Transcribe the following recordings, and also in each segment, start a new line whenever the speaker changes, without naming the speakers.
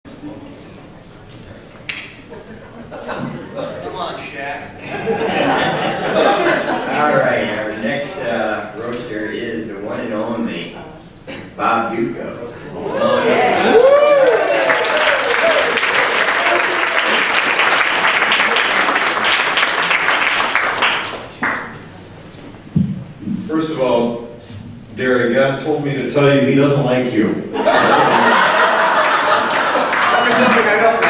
Come on, Shaq.
All right, our next roaster is the one and only Bob Dutko.
First of all, Derry, God told me to tell you he doesn't like you.
Probably something I don't know.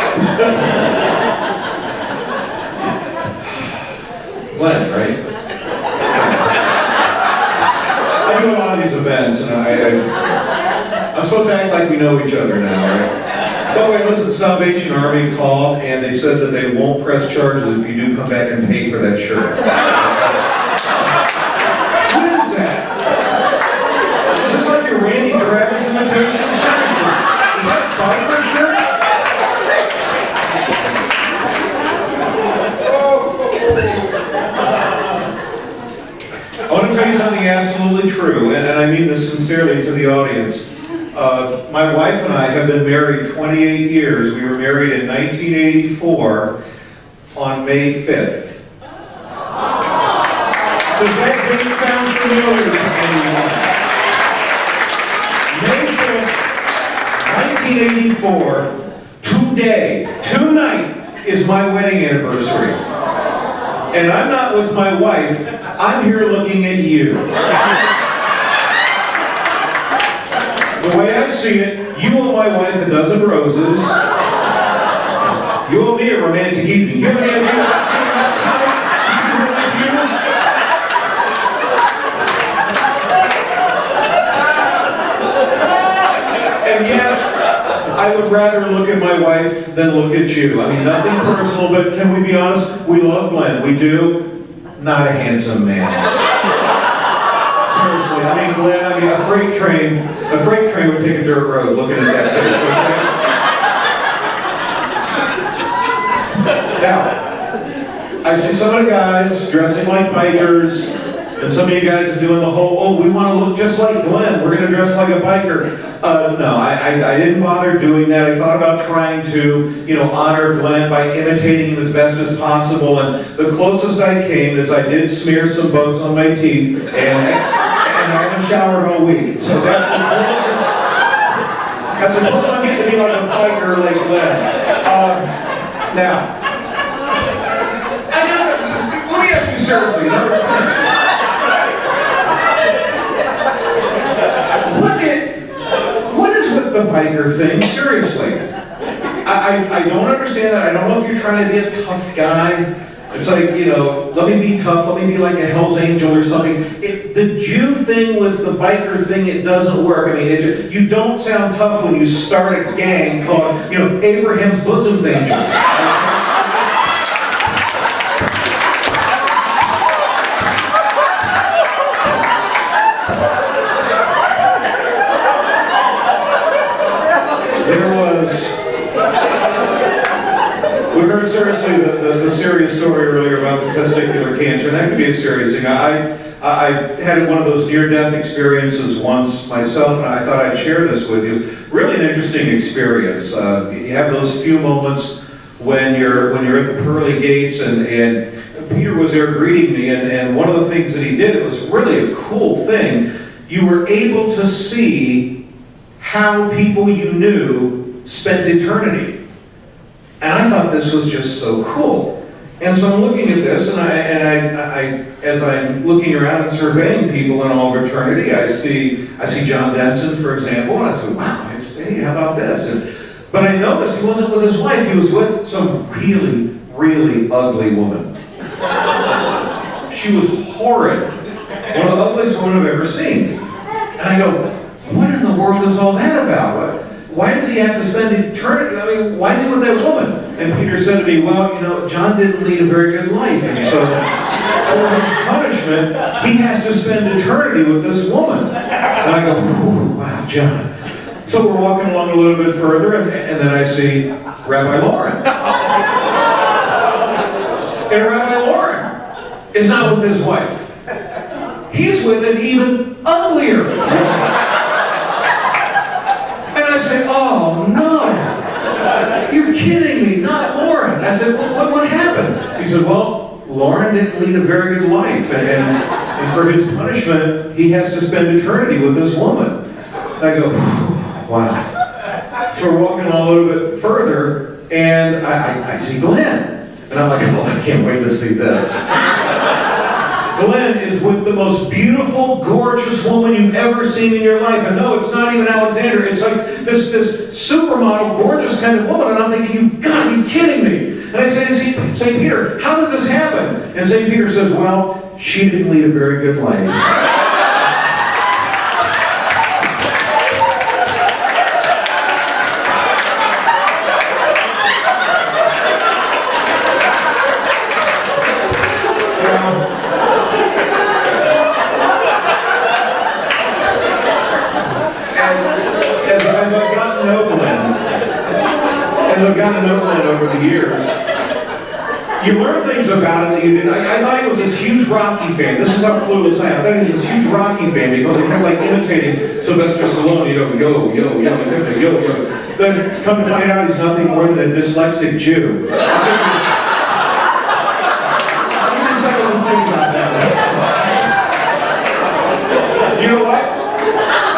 Glenn, right? I do a lot of these events, and I'm supposed to act like we know each other now, right? By the way, listen, the Salvation Army called, and they said that they won't press charges if you do come back and pay for that shirt. What is that? Is this like your Randy Travis imitation? Seriously? Is that a shirt? I want to tell you something absolutely true, and I mean this sincerely to the audience. My wife and I have been married 28 years. We were married in 1984 on May 5th. Does that date sound familiar to anyone? May 5th, 1984, tonight is my wedding anniversary. And I'm not with my wife, I'm here looking at you. The way I see it, you owe my wife a dozen roses. You owe me a romantic evening. Do you have any idea? And yes, I would rather look at my wife than look at you. I mean, nothing personal, but can we be honest? We love Glenn. We do. Not a handsome man. Seriously, I mean, Glenn, a freight train would take a dirt road looking at that face, okay? Now, I see some of the guys dressing like bikers, and some of you guys are doing the whole, oh, we want to look just like Glenn, we're going to dress like a biker. No, I didn't bother doing that. I thought about trying to, honor Glenn by imitating him as best as possible, and the closest I came is I did smear some bugs on my teeth, and I haven't showered all week. So that's the closest I'm getting to be like a biker like Glenn. Now, let me ask you seriously. What is with the biker thing? Seriously. I don't understand that. I don't know if you're trying to be a tough guy. It's like, let me be tough, let me be like a Hell's Angel or something. The Jew thing with the biker thing, it doesn't work. I mean, you don't sound tough when you start a gang called, Abraham's Bosom's Angels. We heard seriously the serious story earlier about the testicular cancer, and that could be a serious thing. I had one of those near-death experiences once myself, and I thought I'd share this with you. It's really an interesting experience. You have those few moments when you're at the pearly gates, and Peter was there greeting me, and one of the things that he did, it was really a cool thing. You were able to see how people you knew spent eternity. And I thought this was just so cool. And so I'm looking at this, and as I'm looking around and surveying people in all of eternity, I see John Denson, for example, and I said, wow, hey, how about this? But I noticed he wasn't with his wife, he was with some really, really ugly woman. She was horrid. One of the ugliest women I've ever seen. And I go, what in the world is all that about? Why does he have to spend eternity? I mean, why is he with that woman? And Peter said to me, well, John didn't lead a very good life, and so for his punishment, he has to spend eternity with this woman. And I go, wow, John. So we're walking along a little bit further, and then I see Rabbi Lauren. And Rabbi Lauren is not with his wife. He's with an even uglier. And I say, oh no. you're kidding me, not Lauren. I said, what happened? He said, well, Lauren didn't lead a very good life, and for his punishment, he has to spend eternity with this woman. And I go, wow. So we're walking on a little bit further, and I see Glenn. And I'm like, oh, I can't wait to see this. Glenn is with the most beautiful, gorgeous woman you've ever seen in your life. And no, it's not even Alexander. It's like this supermodel, gorgeous kind of woman. And I'm thinking, you've got to be kidding me. And I say to St. Peter, how does this happen? And St. Peter says, well, she didn't lead a very good life. As I've gotten to know Glenn over the years, you learn things about him that you didn't. I thought he was this huge Rocky fan. This is how clueless I am. I thought he was this huge Rocky fan because he kept like imitating Sylvester Stallone, yo. Then come to find out he's nothing more than a dyslexic Jew. You know what?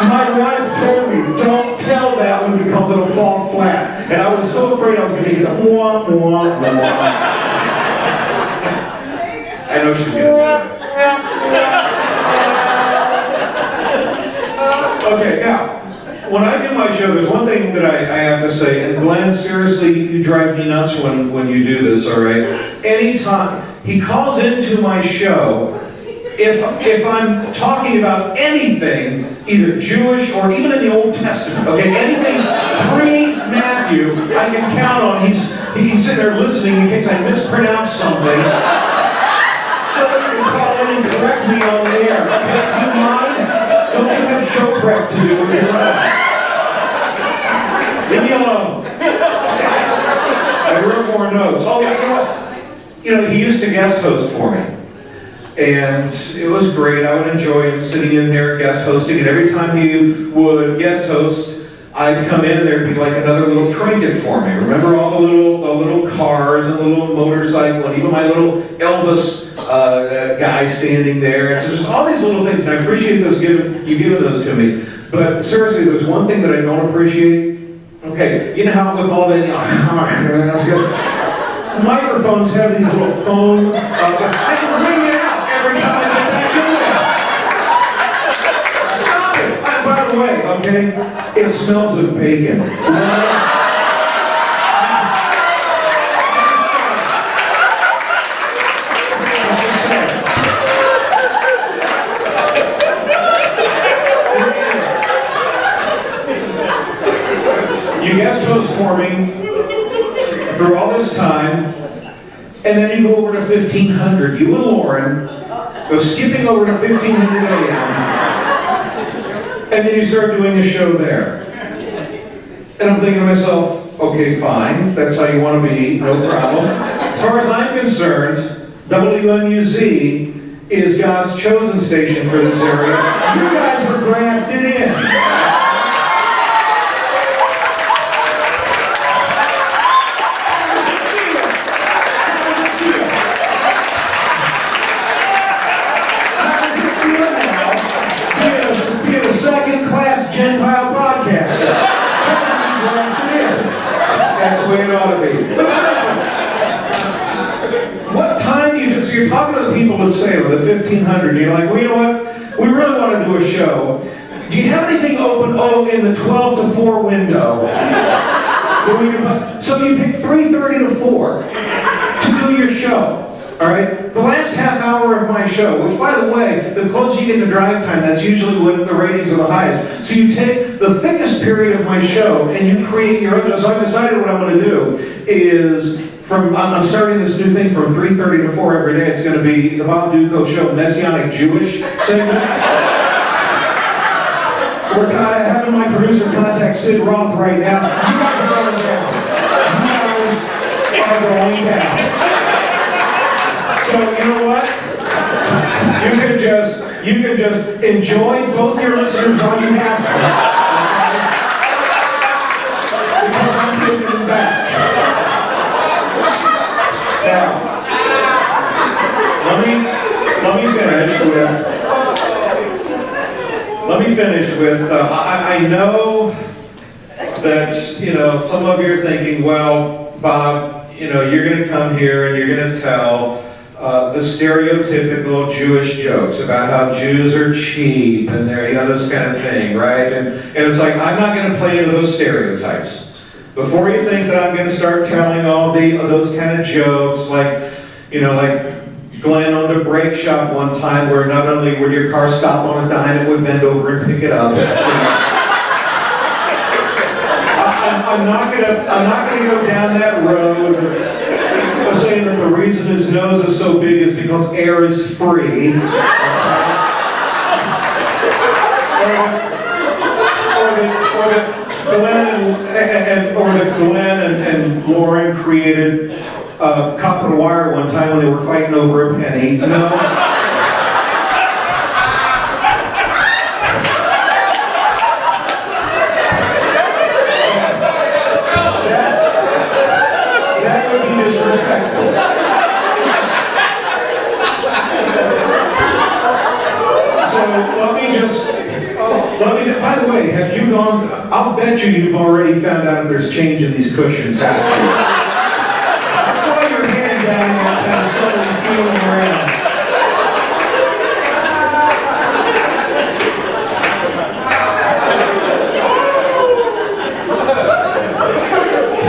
My wife told me, don't tell that one because it'll fall flat. And I was so afraid I was going to get the wah, wah, wah. I know she's going to do it. Okay, now, when I do my show, there's one thing that I have to say, and Glenn, seriously, you drive me nuts when you do this, all right? Anytime he calls into my show, if I'm talking about anything, either Jewish or even in the Old Testament, okay, anything pre-Matthew, I can count on. He's sitting there listening in case I mispronounce something. So that you can call in and correct me on the air. Okay, do you mind? Don't you have show prep to do when you're on? Leave me alone. I wrote more notes. Oh, yeah, you know what? He used to guest host for me. And it was great. I would enjoy him sitting in there guest hosting, and every time he would guest host, I'd come in and there'd be like another little trinket for me. Remember all the little cars and the little motorcycle, and even my little Elvis guy standing there. And so just all these little things, and I appreciate you giving those to me. But seriously, there's one thing that I don't appreciate. Okay, you know how with all that, that's good. Microphones have these little phone. I can ring it out every time I get back in there. Stop it! By the way, okay, it smells of bacon. You guest host for me through all this time, and then you go over to 1500. You and Lauren go skipping over to 1500 AM, and then you start doing a show there. And I'm thinking to myself, okay, fine, that's how you want to be, no problem. As far as I'm concerned, WMUZ is God's chosen station for this area. You guys were grafted in. Gentile broadcaster. That's the way it ought to be. But seriously, what time do you so you're talking to the people at Salem, the 1500, and you're like, well, you know what? We really want to do a show. Do you have anything open, in the 12 to 4 window? So you pick 3:30 to 4 to do your show. All right? The last half hour of my show, which, by the way, the closer you get to drive time, that's usually when the ratings are the highest. So you take the thickest period of my show and you create your own show. So I've decided what I'm going to do is, I'm starting this new thing from 3:30 to 4 every day. It's going to be the Bob Dutko Show, Messianic Jewish segment. We're having my producer contact Sid Roth right now. You guys are going down. You guys are going down. So you know what? You can just enjoy both your listeners while you have them. Because I'm taking them back. finish with, I know that, some of you are thinking, well, Bob, you're going to come here and you're going to tell the stereotypical Jewish jokes about how Jews are cheap and they're, this kind of thing, right? And it's like, I'm not going to play into those stereotypes. Before you think that I'm going to start telling all those kind of jokes, like Glenn owned a brake shop one time where not only would your car stop on a dime, it would bend over and pick it up. I'm not gonna go down that road of saying that the reason his nose is so big is because air is free. Or that Glenn and Lauren created copper wire one time when they were fighting over a penny. No. That would be disrespectful. So by the way, have you gone, I'll bet you've already found out if there's change in these cushions. Down and someone feeling around.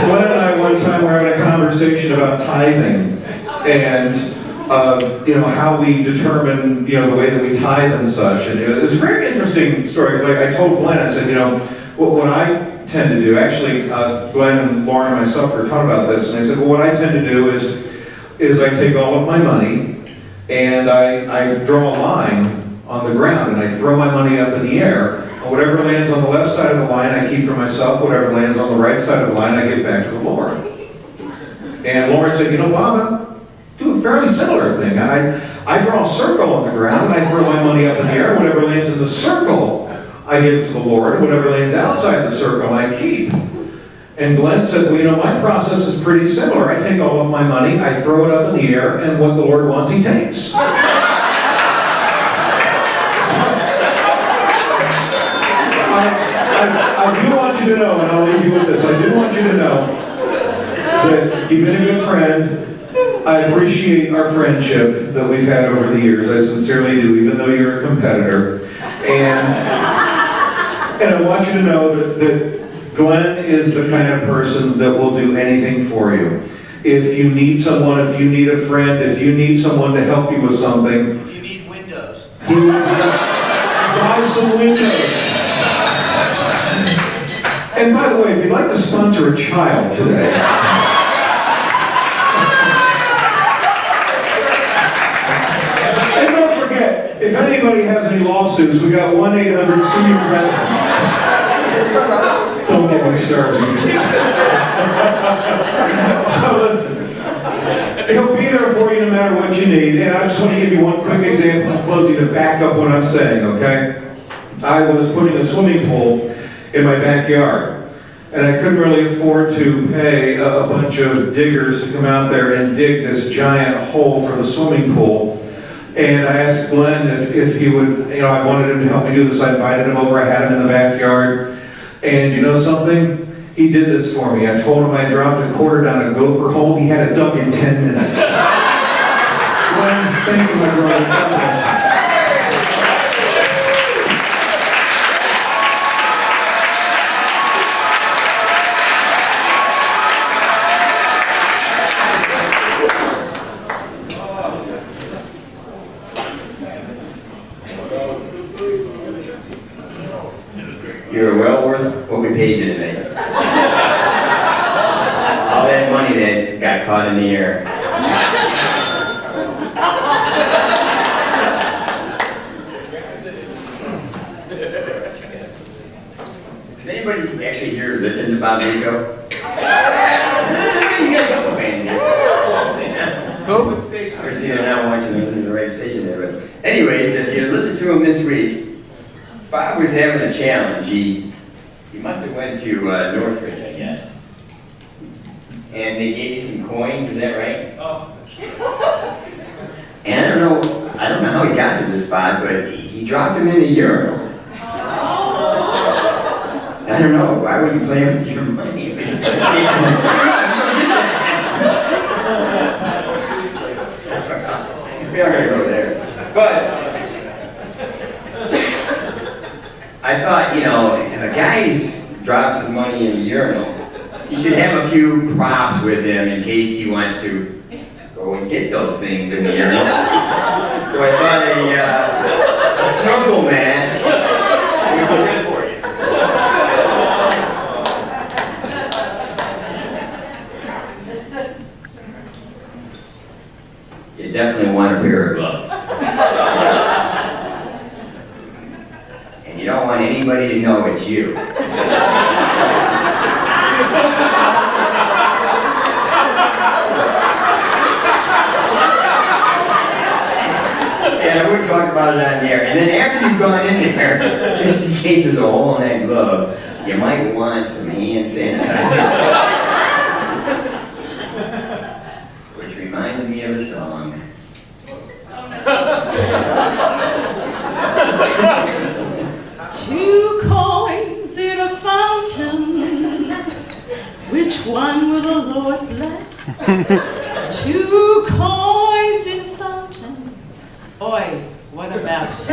Glenn and I one time were having a conversation about tithing and how we determine the way that we tithe and such. And it was a very interesting story because I told Glenn, I said, what I tend to do, actually Glenn and Lauren and myself were talking about this, and I said, well, what I tend to do is I take all of my money and I draw a line on the ground and I throw my money up in the air. And whatever lands on the left side of the line, I keep for myself. Whatever lands on the right side of the line, I give back to the Lord. And Lauren said, Bob, I do a fairly similar thing. I draw a circle on the ground and I throw my money up in the air. Whatever lands in the circle, I give to the Lord. Whatever lands outside the circle, I keep. And Glenn said, well, my process is pretty similar. I take all of my money, I throw it up in the air, and what the Lord wants, He takes. I do want you to know, and I'll leave you with this, I do want you to know that you've been a good friend. I appreciate our friendship that we've had over the years. I sincerely do, even though you're a competitor. And I want you to know that Glenn is the kind of person that will do anything for you. If you need someone, if you need a friend, if you need someone to help you with something.
If you need windows.
He will buy some windows. And by the way, if you'd like to sponsor a child today. And don't forget, if anybody has any lawsuits, we got 1-800-SENIOR. Don't get me started. So listen, he'll be there for you no matter what you need. And I just want to give you one quick example in closing to back up what I'm saying, okay? I was putting a swimming pool in my backyard. And I couldn't really afford to pay a bunch of diggers to come out there and dig this giant hole for the swimming pool. And I asked Glenn if he would, I wanted him to help me do this. I invited him over, I had him in the backyard. And you know something? He did this for me. I told him I dropped a quarter down a gopher hole. He had it dug in 10 minutes. Glenn, thank you, my brother. God bless you.
You're well worth what we paid you today. All that money that got caught in the air. Does anybody actually here listen to Bob Dutko? You got a couple fans here. What station? Obviously they're not watching me listen to the right station there, but anyways, if you listen to him this week, Bob was having a challenge. He must have went to Northridge, I guess. And they gave you some coins, is that right? Oh. And I don't know how he got to this spot, but he dropped them in the urinal. I don't know. Why would you play with your money? We're not gonna go there. But I thought, you know, if a guy drops his money in the urinal, he should have a few props with him in case he wants to go and get those things in the urinal. So I thought a snorkel mask would be good for you. You definitely want a pair of gloves. And you don't want anybody to know it's you. And I wouldn't talk about it on there. And then after you've gone in there, just in case there's a hole in that glove, you might want some hand sanitizer. Which reminds me of a song.
Two coins in a fountain, which one will the Lord bless? Two coins in a fountain. Oi, what a mess.